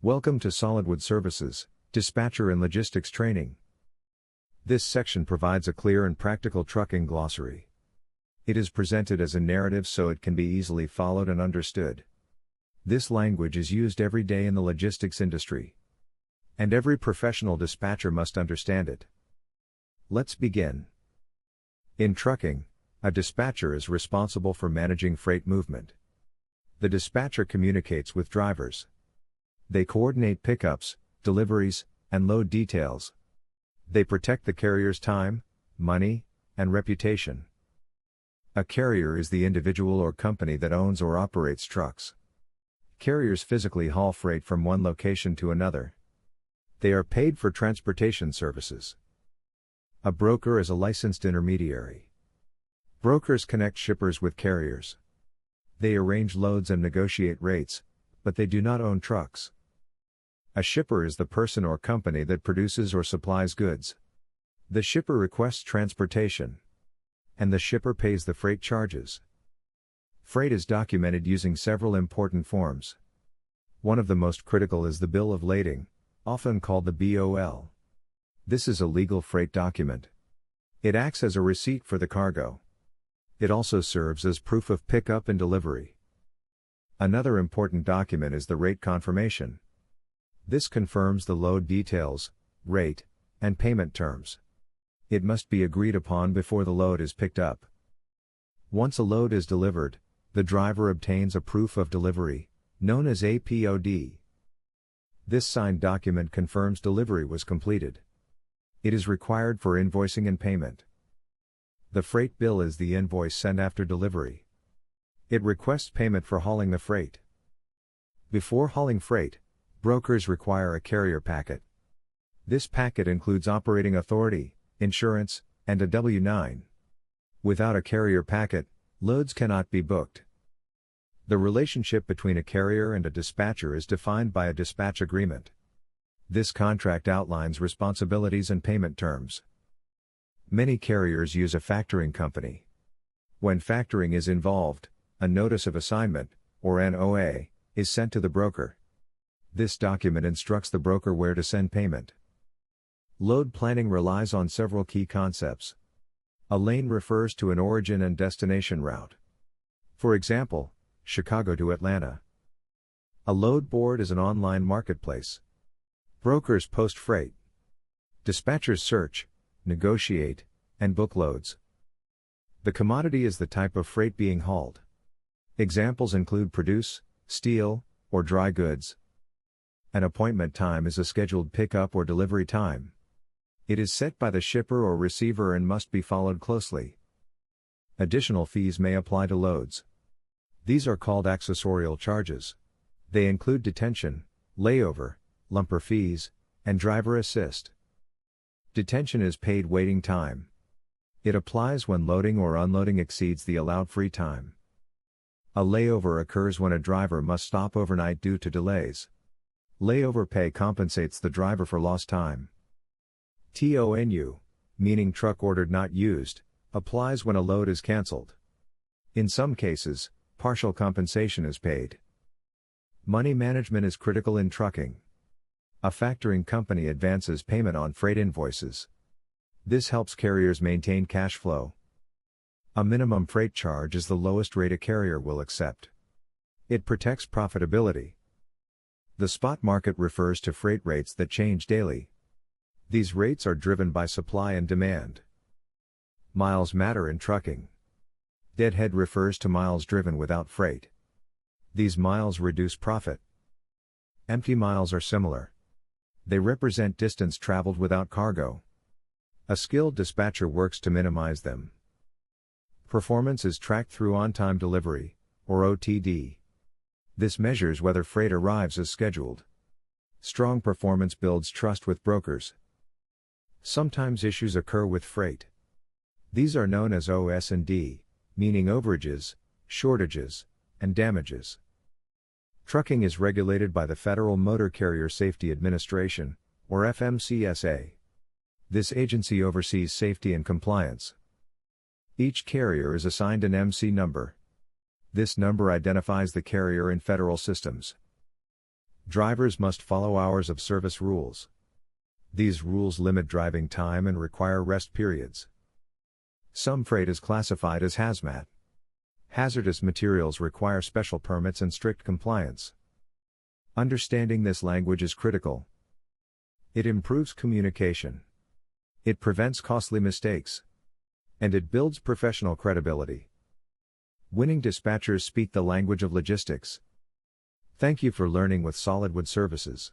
Welcome to Solidwood Services, Dispatcher and Logistics Training. This section provides a clear and practical trucking glossary. It is presented as a narrative so it can be easily followed and understood. This language is used every day in the logistics industry, and every professional dispatcher must understand it. Let's begin. In trucking, a dispatcher is responsible for managing freight movement. The dispatcher communicates with drivers. They coordinate pickups, deliveries, and load details. They protect the carrier's time, money, and reputation. A carrier is the individual or company that owns or operates trucks. Carriers physically haul freight from one location to another. They are paid for transportation services. A broker is a licensed intermediary. Brokers connect shippers with carriers. They arrange loads and negotiate rates, but they do not own trucks. A shipper is the person or company that produces or supplies goods. The shipper requests transportation, and the shipper pays the freight charges. Freight is documented using several important forms. One of the most critical is the bill of lading, often called the BOL. This is a legal freight document. It acts as a receipt for the cargo. It also serves as proof of pickup and delivery. Another important document is the rate confirmation. This confirms the load details, rate, and payment terms. It must be agreed upon before the load is picked up. Once a load is delivered, the driver obtains a proof of delivery, known as APOD. This signed document confirms delivery was completed. It is required for invoicing and payment. The freight bill is the invoice sent after delivery. It requests payment for hauling the freight. Before hauling freight, brokers require a carrier packet. This packet includes operating authority, insurance, and a W-9. Without a carrier packet, loads cannot be booked. The relationship between a carrier and a dispatcher is defined by a dispatch agreement. This contract outlines responsibilities and payment terms. Many carriers use a factoring company. When factoring is involved, a notice of assignment, or NOA, is sent to the broker. This document instructs the broker where to send payment. Load planning relies on several key concepts. A lane refers to an origin and destination route. For example, Chicago to Atlanta. A load board is an online marketplace. Brokers post freight. Dispatchers search, negotiate, and book loads. The commodity is the type of freight being hauled. Examples include produce, steel, or dry goods. An appointment time is a scheduled pickup or delivery time. It is set by the shipper or receiver and must be followed closely. Additional fees may apply to loads. These are called accessorial charges. They include detention, layover, lumper fees, and driver assist. Detention is paid waiting time. It applies when loading or unloading exceeds the allowed free time. A layover occurs when a driver must stop overnight due to delays. Layover pay compensates the driver for lost time. TONU, meaning truck ordered not used, applies when a load is cancelled. In some cases, partial compensation is paid. Money management is critical in trucking. A factoring company advances payment on freight invoices. This helps carriers maintain cash flow. A minimum freight charge is the lowest rate a carrier will accept. It protects profitability. The spot market refers to freight rates that change daily. These rates are driven by supply and demand. Miles matter in trucking. Deadhead refers to miles driven without freight. These miles reduce profit. Empty miles are similar. They represent distance traveled without cargo. A skilled dispatcher works to minimize them. Performance is tracked through on-time delivery, or OTD. This measures whether freight arrives as scheduled. Strong performance builds trust with brokers. Sometimes issues occur with freight. These are known as OS&D, meaning overages, shortages, and damages. Trucking is regulated by the Federal Motor Carrier Safety Administration, or FMCSA. This agency oversees safety and compliance. Each carrier is assigned an MC number. This number identifies the carrier in federal systems. Drivers must follow hours of service rules. These rules limit driving time and require rest periods. Some freight is classified as hazmat. Hazardous materials require special permits and strict compliance. Understanding this language is critical. It improves communication. It prevents costly mistakes. And it builds professional credibility. Winning dispatchers speak the language of logistics. Thank you for learning with SolidWood Services.